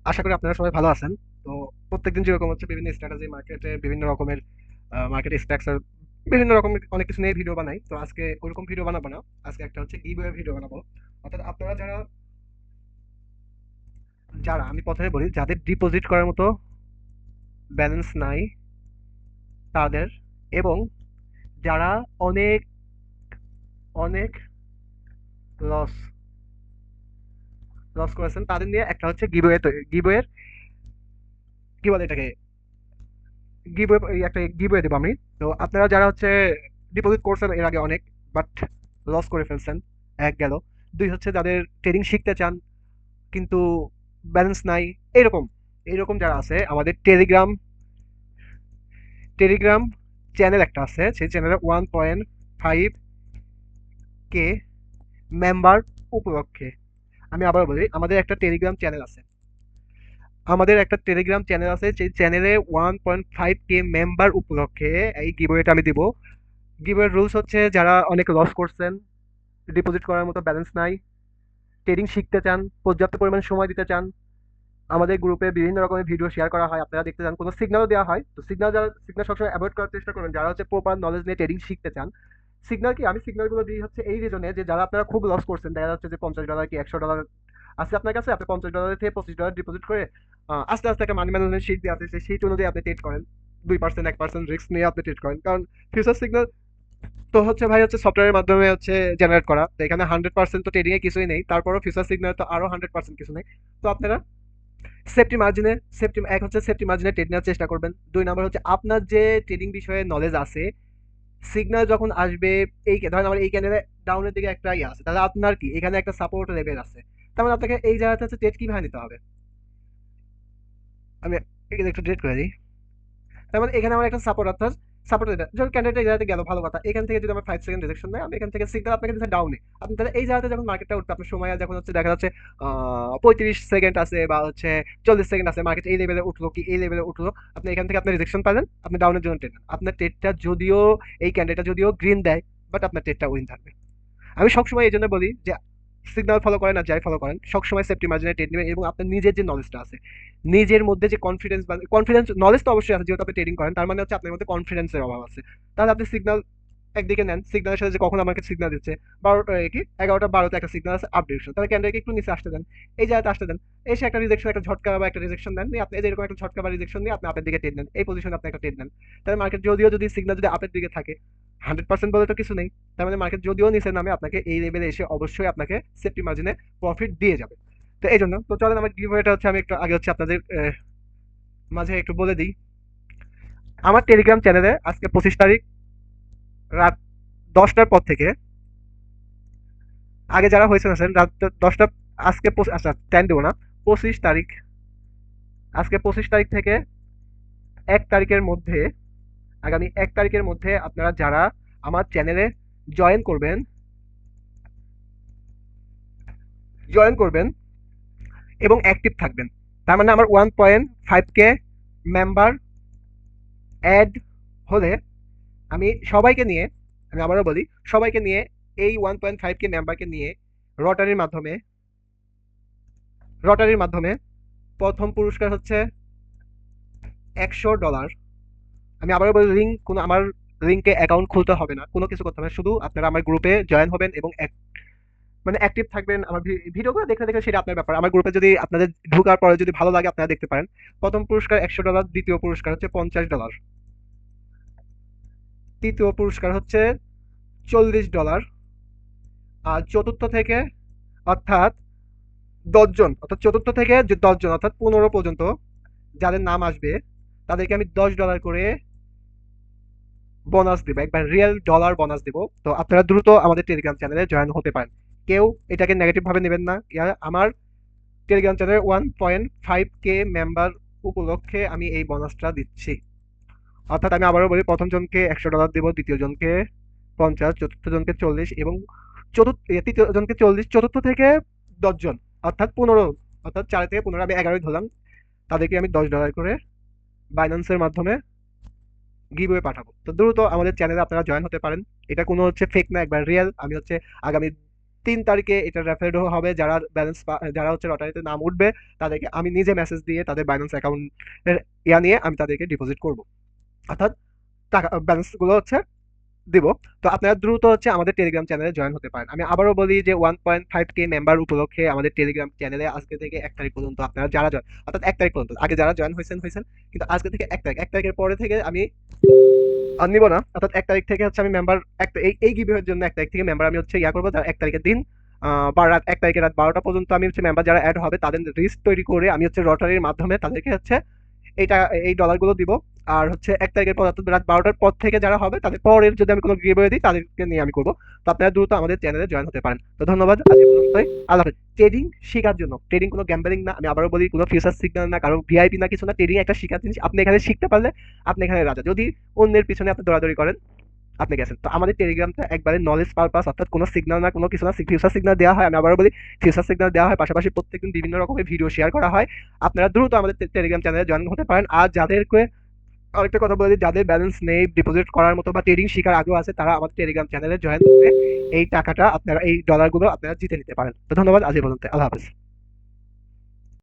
আশা করি আপনারা সবাই ভালো আছেন। তো প্রত্যেকদিন যেরকম হচ্ছে বিভিন্ন স্ট্র্যাটেজি মার্কেটে বিভিন্ন রকমের মার্কেট স্ট্রাকচার বিভিন্ন রকমের অনেক কিছু নিয়ে ভিডিও বানাই। তো আজকে ওরকম ভিডিও বানাবো না। আজকে একটা হচ্ছে গিভওয়ে ভিডিও বানাবো। অর্থাৎ আপনারা যারা যারা আমি প্রথমে বলি যাদের ডিপোজিট করার মতো ব্যালেন্স নাই তাদের, এবং যারা অনেক অনেক লস লস করেছেন তাদের নিয়ে একটা হচ্ছে গিভওয়ের কি বলে এটাকে গিভওয়ে একটা গিভওয়ে দেবো আমি। তো আপনারা যারা হচ্ছে ডিপোজিট করছেন এর আগে অনেক, বাট লস করে ফেলছেন, এক গেল। দুই হচ্ছে যাদের ট্রেডিং শিখতে চান কিন্তু ব্যালেন্স নাই, এরকম এইরকম যারা আছে আমাদের টেলিগ্রাম চ্যানেল একটা আছে, সেই চ্যানেলে 1.5 কে মেম্বার উপলক্ষে, আমি আবার বলি আমাদের একটা টেলিগ্রাম চ্যানেল আছে, সেই চ্যানেলে 1.5 কে মেম্বার উপলক্ষে এই গিভওয়েটা আমি দিব। গিভওয়ের রুলস হচ্ছে যারা অনেক লস করছেন, ডিপোজিট করার মতো ব্যালেন্স নাই, ট্রেডিং শিখতে চান, পর্যাপ্ত পরিমাণ সময় দিতে চান, আমাদের গ্রুপে বিভিন্ন রকমের ভিডিও শেয়ার করা হয়, আপনারা দেখতে চান, কোনো সিগন্যালও দেওয়া হয়। তো সিগন্যাল সবসময় অ্যাভয়েড করার চেষ্টা করবেন যারা হচ্ছে প্রপার নলেজ নিয়ে ট্রেডিং শিখতে চান। সিগন্যাল কি, আমি সিগন্যালগুলো দিই হচ্ছে এই রিজনে যে যারা আপনারা খুব লস করছেন, দেখা যাচ্ছে যে $50 কি $100 আছে আপনার কাছে, আপনি $50 থেকে $25 ডিপোজিট করে আস্তে আস্তে একটা মানি ম্যানেজমেন্ট শিট দিয়ে আছে, সেই শিট অনুযায়ী আপনি ট্রেড করেন, 2% 1% রিস্ক নিয়ে আপনি ট্রেড করেন, কারণ ফিউচার সিগন্যাল তো হচ্ছে ভাই হচ্ছে সফটওয়্যারের মাধ্যমে হচ্ছে জেনারেট করা, তো এখানে 100% তো ট্রেডিং এ কিছুই নেই, তারপরও ফিউচার সিগন্যাল তো আরো 100% কিছু নেই। তো আপনারা সেফটি মার্জিনে সেফটি এক হচ্ছে সেফটি মার্জিনে ট্রেড নেওয়ার চেষ্টা করবেন। দুই নাম্বার হচ্ছে আপনার যে ট্রেডিং বিষয়ে নলেজ আছে, সিগন্যাল যখন আসবে, এই ধরেন আমার এই ক্যানেলে ডাউনের দিকে একটা ইয়ে আছে, তাহলে আপনার কি এখানে একটা সাপোর্ট লেভেল আছে, তার মানে আপনাকে এই জায়গাটা হচ্ছে ট্রেড কিভাবে নিতে হবে। আমি এখানে একটু ট্রেড করে দিই। তার মানে এখানে আমার একটা সাপোর্ট, অর্থাৎ সাপোর্ট এটা যখন ক্যান্ডিডেট এই জায়গাতে গেল, ভালো কথা, এখান থেকে যদি আমার 5 সেকেন্ড রিজেকশন দেয়, আমি এখান থেকে সিগন্যাল আপনাকে দিতে ডাউনে, আপনি তাহলে এই জায়গাতে যখন মার্কেটটা উঠবে, আপনার সময় যখন হচ্ছে দেখা যাচ্ছে 35 সেকেন্ড আছে বা হচ্ছে 40 সেকেন্ড আছে, মার্কেট এই লেভেলে উঠলো কি এই লেভেলে উঠলো, আপনি এখান থেকে আপনার রিজেকশন পাবেন, আপনি ডাউনের জন্য ট্রেড নেন, আপনার ট্রেডটা যদিও এই ক্যান্ডিডেটটা যদিও গ্রিন দেয়, বাট আপনার ট্রেডটা উইন থাকবে। আমি সবসময় এই জন্য বলি যে সিগন্যাল ফলো করেন আর যাই ফলো করেন, সবসময় সেফটি মার্জিনে ট্রেড নেবেন, এবং আপনার নিজের যে নলেজটা আছে, নিজের মধ্যে যে কনফিডেন্স বা কনফিডেন্স, নলেজ তো অবশ্যই আছে, যেহেতু আপনি ট্রেডিং করেন, তার মানে হচ্ছে আপনার মধ্যে কনফিডেন্সের অভাব আছে। তাহলে আপনি সিগন্যাল একদিকে নেন, সিগন্যালের সাথে যে কখন আমাকে সিগন্যাল দিচ্ছে, 12টা কি 11টা 12তে একটা সিগন্যাল আছে আপ ডিরেকশন, তাহলে ক্যান্ডেলকে একটু নিচে আসতে দেন, এই জায়গাতে আসতে দেন, এসে একটা রিজেকশন, একটা ঝটকা বা একটা রিজেকশন দেন, নিয়ে আপনি এই যে এরকম একটা ঝটকা বা রিজেকশন নিয়ে আপনি আপের দিকে ট্রেড নেন, এই পজিশনে আপনি একটা ট্রেড নেন। তাহলে মার্কেট যদিও যদি সিগন্যাল যদি আপের দিকে থাকে, 100% বলে তো কিছু নেই, তার মানে মার্কেট যদিও নিচে নামে, আপনাকে এই লেভেলে এসে অবশ্যই আপনাকে সেফটি মার্জিনে প্রফিট দিয়ে যাবে। তো এই জন্য তো চলেন আমার গিভওয়েটা হচ্ছে আমি একটু আগে হচ্ছে আপনাদের মাঝে একটু বলে দিই। আমার টেলিগ্রাম চ্যানেলে আজকে 25 তারিখ রাত 10টার পর থেকে, আগে যারা হয়েছেন আছেন রাত 10টা, আজকে আচ্ছা টাইম দেবো না, 25 তারিখ, আজকে 25 তারিখ থেকে 1 তারিখের মধ্যে, আগামী 1 তারিখের মধ্যে আপনারা যারা আমার চ্যানেলে জয়েন করবেন জয়েন করবেন এবং অ্যাক্টিভ থাকবেন, তার মানে আমার 1.5 কে মেম্বার অ্যাড হলে, আমি সবাইকে নিয়ে, আমি আবারও বলি, সবাইকে নিয়ে, এই 1.5 কে মেম্বারকে নিয়ে রটারির মাধ্যমে রটারির মাধ্যমে প্রথম পুরস্কার হচ্ছে $100। আমি আবারও বলি, কোনো আমার লিঙ্কে অ্যাকাউন্ট খুলতে হবে না, কোনো কিছু করতে হবে না, শুধু আপনারা আমার গ্রুপে জয়েন হবেন এবং মানে অ্যাক্টিভ থাকবেন, আমার ভিডিওগুলো দেখে দেখে সেটা আপনার ব্যাপার, আমার গ্রুপে যদি আপনাদের ঢোকার পরে যদি ভালো লাগে আপনারা দেখতে পারেন। প্রথম পুরস্কার $100, দ্বিতীয় পুরস্কার হচ্ছে $50, তৃতীয় পুরস্কার হচ্ছে $40, আর চতুর্থ থেকে, অর্থাৎ 10 জন, অর্থাৎ চতুর্থ থেকে যে 10 জন, অর্থাৎ 15 পর্যন্ত যাদের নাম আসবে, তাদেরকে আমি $10 করে বোনাস দেবো, একবার রিয়েল ডলার বোনাস দেবো। তো আপনারা দ্রুত আমাদের টেলিগ্রাম চ্যানেলে জয়েন হতে পারেন, কেউ এটাকে নেগেটিভ ভাবে নেবেন না। আমার টেলিগ্রাম চ্যানেলে 1.5 কে মেম্বার উপলক্ষে আমি এই বোনাসটা দিচ্ছি। অর্থাৎ আমি আবারও বলি, প্রথম জনকে $100 দেবো, দ্বিতীয় জনকে 50, চতুর্থ জনকে 40, এবং তৃতীয় জনকে 40, চতুর্থ থেকে 10 জন, অর্থাৎ 15, অর্থাৎ 4 থেকে 15, আমি 11 ধরলাম, তাদেরকে আমি $10 করে বাইন্যান্সের মাধ্যমে গিভওয়ে পাঠাবো। তো দ্রুত আমাদের চ্যানেলে আপনারা জয়েন হতে পারেন, এটা কোনো হচ্ছে ফেক না, একবার রিয়েল। আমি হচ্ছে আগামী 3 তারিখে এটা রেফারেন্ড হবে। যারা ব্যালেন্স যারা হচ্ছে লটারিতে নাম উঠবে তাদেরকে আমি নিজে মেসেজ দিয়ে তাদের বাইন্যান্স অ্যাকাউন্টের নিয়ে আমি তাদেরকে ডিপোজিট করব, অর্থাৎ টাকা ব্যালেন্স গুলো হচ্ছে দিব। তো আপনারা দ্রুত হচ্ছে আমাদের টেলিগ্রাম চ্যানেলে জয়েন হতে পারেন। আমি আবারও বলি যে 1.5K মেম্বার উপলক্ষে আমাদের টেলিগ্রাম চ্যানেলে আজকে থেকে 1 তারিখ পর্যন্ত আপনারা যারা জয়েন, অর্থাৎ 1 তারিখ পর্যন্ত, আগে যারা জয়েন হয়েছেন, কিন্তু আজকে থেকে 1 তারিখ, 1 তারিখের পরে থেকে আমি আর নিব না, অর্থাৎ 1 তারিখ থেকে হচ্ছে আমি মেম্বার এই গিভওয়ের জন্য 1 তারিখ থেকে মেম্বার আমি হচ্ছে করব, যারা 1 তারিখের দিন বা রাত 1 তারিখের রাত 12টা পর্যন্ত আমি হচ্ছে মেম্বার যারা অ্যাড হবে তাদের লিস্ট তৈরি করে আমি হচ্ছে লটারির মাধ্যমে তাদেরকে হচ্ছে এইটা এই ডলারগুলো দিব। আর হচ্ছে 1 তারিখের পর অর্থাৎ রাত 12টার পর থেকে যারা হবে তাদের পরের যদি আমি কোনো গিভওয়ে দিই তাদেরকে নিয়ে আমি করব। তো আপনারা দ্রুত আমাদের চ্যানেলে জয়েন হতে পারেন। তো ধন্যবাদ, আজ এই পর্যন্তই। আল্লাহ হাফেজ। ট্রেডিং শেখার জন্য, ট্রেডিং কোনো গ্যাম্বলিং না, আমি আবারও বলি কোনো ফিউচার সিগন্যাল না, কারো ভিআইপি না, কিছু না। ট্রেডিং একটা শেখার জিনিস, আপনি এখানে শিখতে পারলে আপনি এখানে রাজা। যদি অন্যের পিছনে আপনি দৌড়াদৌড়ি করেন আপনি গেছেন। তো আমাদের টেলিগ্রামটা একবারে নলেজ পারপাস, অর্থাৎ কোনো সিগন্যাল না, কোনো কিছু না। ফিউচার সিগন্যাল দেওয়া হয়, আমি আবারও বলি ফিউচার সিগন্যাল দেওয়া হয়, পাশাপাশি প্রত্যেকদিন বিভিন্ন রকমের ভিডিও শেয়ার করা হয়। আপনারা দ্রুত আমাদের টেলিগ্রাম চ্যানেলে জয়েন হতে পারেন। আর যাদেরকে আরেকটা কথা বলে দিই, যাদের ব্যালেন্স নেই, ডিপোজিট করার মতো বা ট্রেডিং শেখার আগ্রহ আছে, তারা আমাদের টেলিগ্রাম চ্যানেলে জয়েন করে এই টাকাটা আপনারা, এই ডলারগুলো আপনারা জিতে নিতে পারেন। তো ধন্যবাদ, আজ এই পর্যন্ত। আল্লাহ হাফেজ।